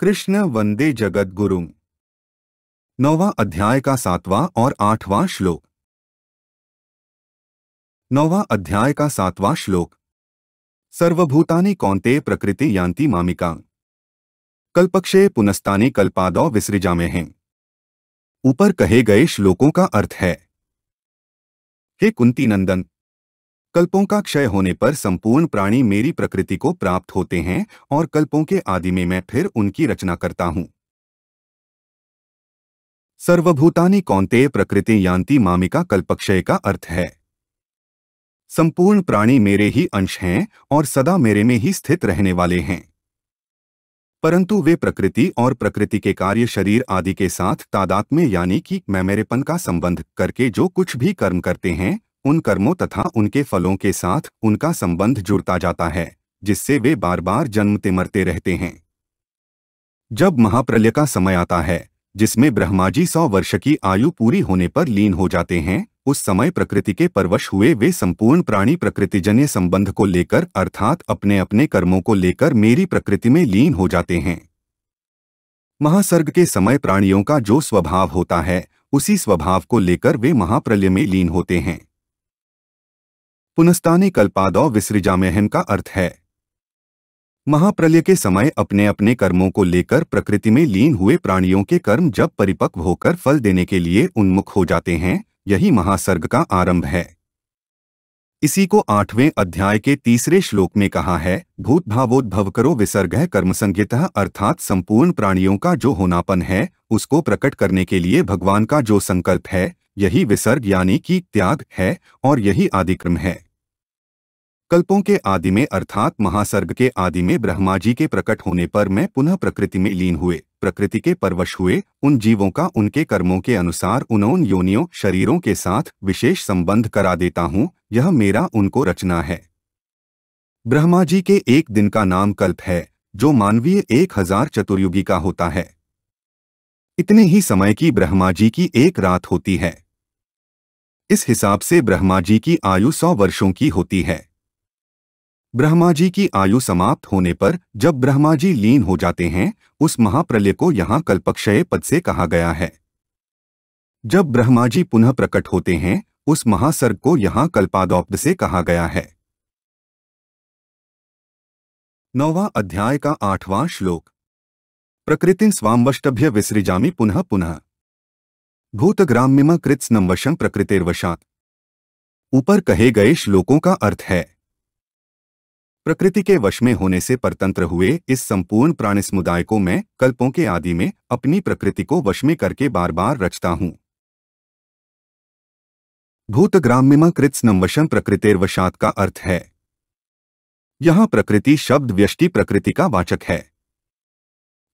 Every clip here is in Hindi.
कृष्ण वंदे जगद्गुरुं। 9वां अध्याय का 7वां और 8वां श्लोक। 9वां अध्याय का 7वां श्लोक। सर्वभूतानि कौन्तेय प्रकृति यान्ति मामिकां कल्पक्षये पुनस्तानि कल्पादौ विसृजाम्यहम्। ऊपर कहे गए श्लोकों का अर्थ है, हे कुंती नंदन, कल्पों का क्षय होने पर संपूर्ण प्राणी मेरी प्रकृति को प्राप्त होते हैं और कल्पों के आदि में मैं फिर उनकी रचना करता हूं। सर्वभूतानि कौन्तेय प्रकृति यान्ति मामिका कल्पक्षय का अर्थ है, संपूर्ण प्राणी मेरे ही अंश हैं और सदा मेरे में ही स्थित रहने वाले हैं, परंतु वे प्रकृति और प्रकृति के कार्य शरीर आदि के साथ तादात्म्य यानी कि मैं मेरेपन का संबंध करके जो कुछ भी कर्म करते हैं, उन कर्मों तथा उनके फलों के साथ उनका संबंध जुड़ता जाता है, जिससे वे बार बार जन्मते मरते रहते हैं। जब महाप्रलय का समय आता है, जिसमें ब्रह्मा जी 100 वर्ष की आयु पूरी होने पर लीन हो जाते हैं, उस समय प्रकृति के परवश हुए वे संपूर्ण प्राणी प्रकृतिजन्य संबंध को लेकर अर्थात अपने अपने कर्मों को लेकर मेरी प्रकृति में लीन हो जाते हैं। महासर्ग के समय प्राणियों का जो स्वभाव होता है, उसी स्वभाव को लेकर वे महाप्रलय में लीन होते हैं। पुनस्तानि कल्पादौ विसृजाम्यहम् का अर्थ है, महाप्रलय के समय अपने अपने कर्मों को लेकर प्रकृति में लीन हुए प्राणियों के कर्म जब परिपक्व होकर फल देने के लिए उन्मुख हो जाते हैं, यही महासर्ग का आरंभ है। इसी को 8वें अध्याय के 3 श्लोक में कहा है, भूत भावोद्भव करो विसर्गः कर्मसंज्ञितः, अर्थात संपूर्ण प्राणियों का जो होनापन है उसको प्रकट करने के लिए भगवान का जो संकल्प है, यही विसर्ग यानी कि त्याग है और यही आदिक्रम है। कल्पों के आदि में अर्थात महासर्ग के आदि में ब्रह्मा जी के प्रकट होने पर मैं पुनः प्रकृति में लीन हुए, प्रकृति के परवश हुए उन जीवों का उनके कर्मों के अनुसार उन योनियों शरीरों के साथ विशेष संबंध करा देता हूँ। यह मेरा उनको रचना है। ब्रह्मा जी के एक दिन का नाम कल्प है, जो मानवीय 1000 चतुर्युगी का होता है। इतने ही समय की ब्रह्मा जी की एक रात होती है। इस हिसाब से ब्रह्मा जी की आयु 100 वर्षों की होती है। ब्रह्मा जी की आयु समाप्त होने पर जब ब्रह्मा जी लीन हो जाते हैं, उस महाप्रलय को यहाँ कल्पक्षय पद से कहा गया है। जब ब्रह्मा जी पुनः प्रकट होते हैं, उस महासर्ग को यहाँ कल्पादौपद से कहा गया है। 9वां अध्याय का 8वां श्लोक। प्रकृतिं स्वामवष्टभ्य विसृजामि पुनः पुनः भूतग्राम्यम कृत्स्नं वशं प्रकृतिर्वशात्। ऊपर कहे गए श्लोकों का अर्थ है, प्रकृति के वश में होने से परतंत्र हुए इस संपूर्ण प्राणी समुदाय को मैं कल्पों के आदि में अपनी प्रकृति को वश में करके बार बार रचता हूँ। भूतग्राम्यम कृत्स्नं वशं प्रकृतिर्वशात् का अर्थ है, यहाँ प्रकृति शब्द व्यष्टि प्रकृति का वाचक है।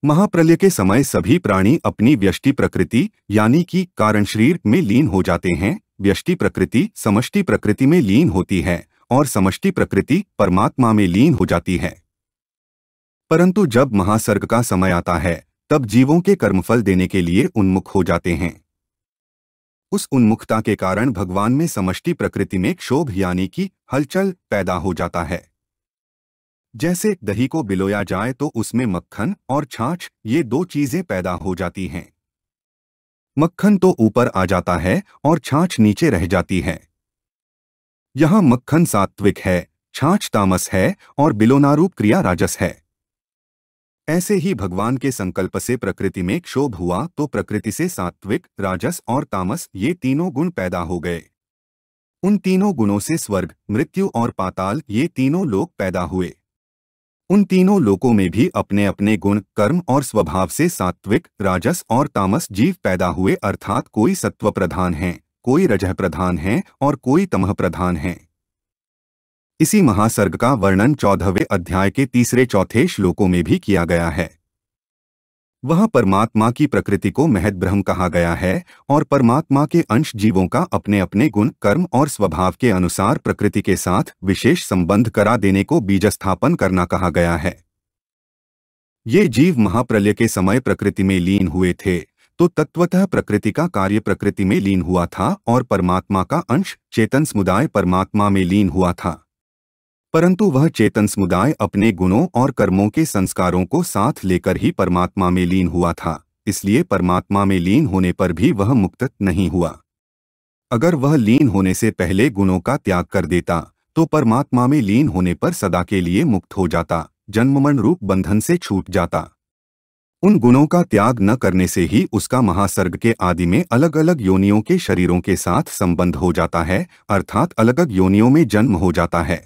महाप्रलय के समय सभी प्राणी अपनी व्यष्टि प्रकृति यानी कि कारण शरीर में लीन हो जाते हैं। व्यष्टि प्रकृति समष्टि प्रकृति में लीन होती है और समष्टि प्रकृति परमात्मा में लीन हो जाती है। परंतु जब महासर्ग का समय आता है, तब जीवों के कर्मफल देने के लिए उन्मुख हो जाते हैं। उस उन्मुखता के कारण भगवान में समष्टि प्रकृति में क्षोभ यानी कि हलचल पैदा हो जाता है। जैसे दही को बिलोया जाए तो उसमें मक्खन और छाछ ये 2 चीजें पैदा हो जाती हैं। मक्खन तो ऊपर आ जाता है और छाछ नीचे रह जाती है। यहाँ मक्खन सात्विक है, छाछ तामस है और बिलोनारूप क्रिया राजस है। ऐसे ही भगवान के संकल्प से प्रकृति में क्षोभ हुआ तो प्रकृति से सात्विक, राजस और तामस ये तीनों गुण पैदा हो गए। उन तीनों गुणों से स्वर्ग, मृत्यु और पाताल ये तीनों लोक पैदा हुए। उन तीनों लोकों में भी अपने अपने गुण, कर्म और स्वभाव से सात्विक, राजस और तामस जीव पैदा हुए, अर्थात कोई सत्व प्रधान है, कोई रजः प्रधान है और कोई तमः प्रधान है। इसी महासर्ग का वर्णन 14वें अध्याय के 3-4 श्लोकों में भी किया गया है। वह परमात्मा की प्रकृति को महद ब्रह्म कहा गया है और परमात्मा के अंश जीवों का अपने अपने गुण, कर्म और स्वभाव के अनुसार प्रकृति के साथ विशेष संबंध करा देने को बीजस्थापन करना कहा गया है। ये जीव महाप्रलय के समय प्रकृति में लीन हुए थे, तो तत्वतः प्रकृति का कार्य प्रकृति में लीन हुआ था और परमात्मा का अंश चेतन समुदाय परमात्मा में लीन हुआ था। परंतु वह चेतन समुदाय अपने गुणों और कर्मों के संस्कारों को साथ लेकर ही परमात्मा में लीन हुआ था, इसलिए परमात्मा में लीन होने पर भी वह मुक्त नहीं हुआ। अगर वह लीन होने से पहले गुणों का त्याग कर देता तो परमात्मा में लीन होने पर सदा के लिए मुक्त हो जाता, जन्ममरण रूप बंधन से छूट जाता। उन गुणों का त्याग न करने से ही उसका महासर्ग के आदि में अलग अलग योनियों के शरीरों के साथ संबंध हो जाता है, अर्थात अलग अलग योनियों में जन्म हो जाता है।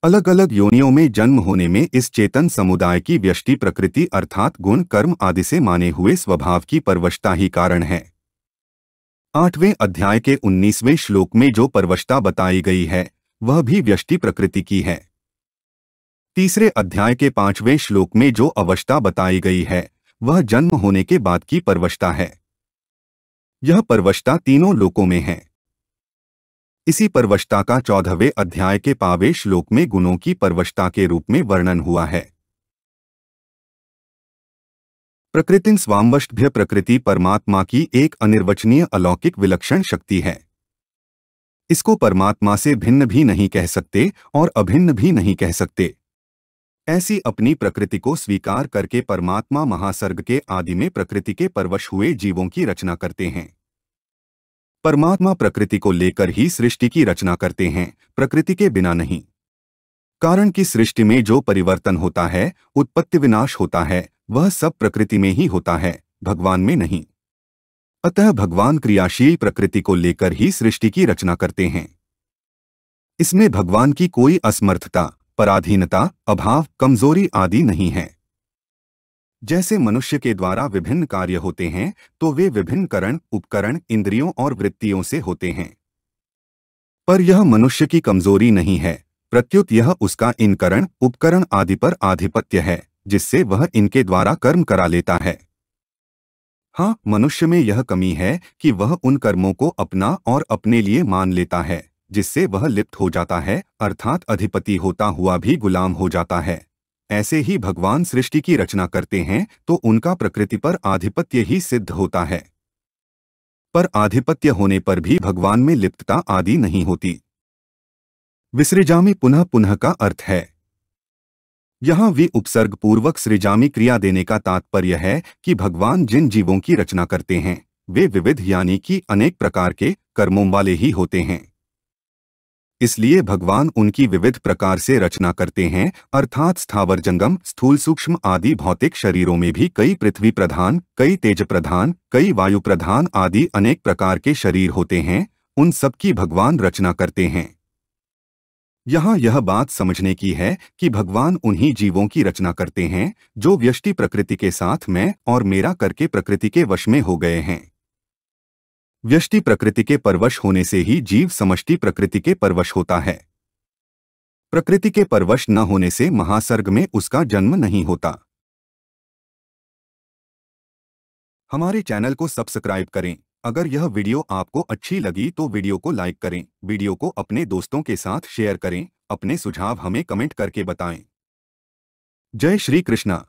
अलग अलग योनियों में जन्म होने में इस चेतन समुदाय की व्यष्टि प्रकृति अर्थात गुण कर्म आदि से माने हुए स्वभाव की परवशता ही कारण है। 8वें अध्याय के 19वें श्लोक में जो परवशता बताई गई है वह भी व्यष्टि प्रकृति की है। तीसरे अध्याय के 5वें श्लोक में जो अवस्था बताई गई है वह जन्म होने के बाद की परवशता है। यह परवशता तीनों लोकों में है। इसी परवशता का 14वें अध्याय के 5वें श्लोक में गुणों की परवशता के रूप में वर्णन हुआ है। प्रकृतिं स्वामवष्टभ्य प्रकृति परमात्मा की एक अनिर्वचनीय अलौकिक विलक्षण शक्ति है। इसको परमात्मा से भिन्न भी नहीं कह सकते और अभिन्न भी नहीं कह सकते। ऐसी अपनी प्रकृति को स्वीकार करके परमात्मा महासर्ग के आदि में प्रकृति के परवश हुए जीवों की रचना करते हैं। परमात्मा प्रकृति को लेकर ही सृष्टि की रचना करते हैं, प्रकृति के बिना नहीं। कारण कि सृष्टि में जो परिवर्तन होता है, उत्पत्ति विनाश होता है, वह सब प्रकृति में ही होता है, भगवान में नहीं। अतः भगवान क्रियाशील प्रकृति को लेकर ही सृष्टि की रचना करते हैं। इसमें भगवान की कोई असमर्थता, पराधीनता, अभाव, कमजोरी आदि नहीं है। जैसे मनुष्य के द्वारा विभिन्न कार्य होते हैं तो वे विभिन्न करण, उपकरण, इंद्रियों और वृत्तियों से होते हैं, पर यह मनुष्य की कमजोरी नहीं है, प्रत्युत यह उसका इन करण, उपकरण आदि पर आधिपत्य है, जिससे वह इनके द्वारा कर्म करा लेता है। हाँ, मनुष्य में यह कमी है कि वह उन कर्मों को अपना और अपने लिए मान लेता है, जिससे वह लिप्त हो जाता है, अर्थात अधिपति होता हुआ भी गुलाम हो जाता है। ऐसे ही भगवान सृष्टि की रचना करते हैं तो उनका प्रकृति पर आधिपत्य ही सिद्ध होता है, पर आधिपत्य होने पर भी भगवान में लिप्तता आदि नहीं होती। विसृजामि पुनः पुनः का अर्थ है यहाँ वि उपसर्ग पूर्वक सृजामि क्रिया देने का तात्पर्य है कि भगवान जिन जीवों की रचना करते हैं वे विविध यानी कि अनेक प्रकार के कर्मों वाले ही होते हैं। इसलिए भगवान उनकी विविध प्रकार से रचना करते हैं, अर्थात स्थावर जंगम, स्थूल सूक्ष्म आदि भौतिक शरीरों में भी कई पृथ्वी प्रधान, कई तेज प्रधान, कई वायु प्रधान आदि अनेक प्रकार के शरीर होते हैं, उन सब की भगवान रचना करते हैं। यहाँ यह बात समझने की है कि भगवान उन्हीं जीवों की रचना करते हैं जो व्यष्टि प्रकृति के साथ मैं और मेरा करके प्रकृति के वश में हो गए हैं। व्यष्टि प्रकृति के परवश होने से ही जीव समष्टि प्रकृति के परवश होता है। प्रकृति के परवश न होने से महासर्ग में उसका जन्म नहीं होता। हमारे चैनल को सब्सक्राइब करें। अगर यह वीडियो आपको अच्छी लगी तो वीडियो को लाइक करें, वीडियो को अपने दोस्तों के साथ शेयर करें, अपने सुझाव हमें कमेंट करके बताएं। जय श्री कृष्णा।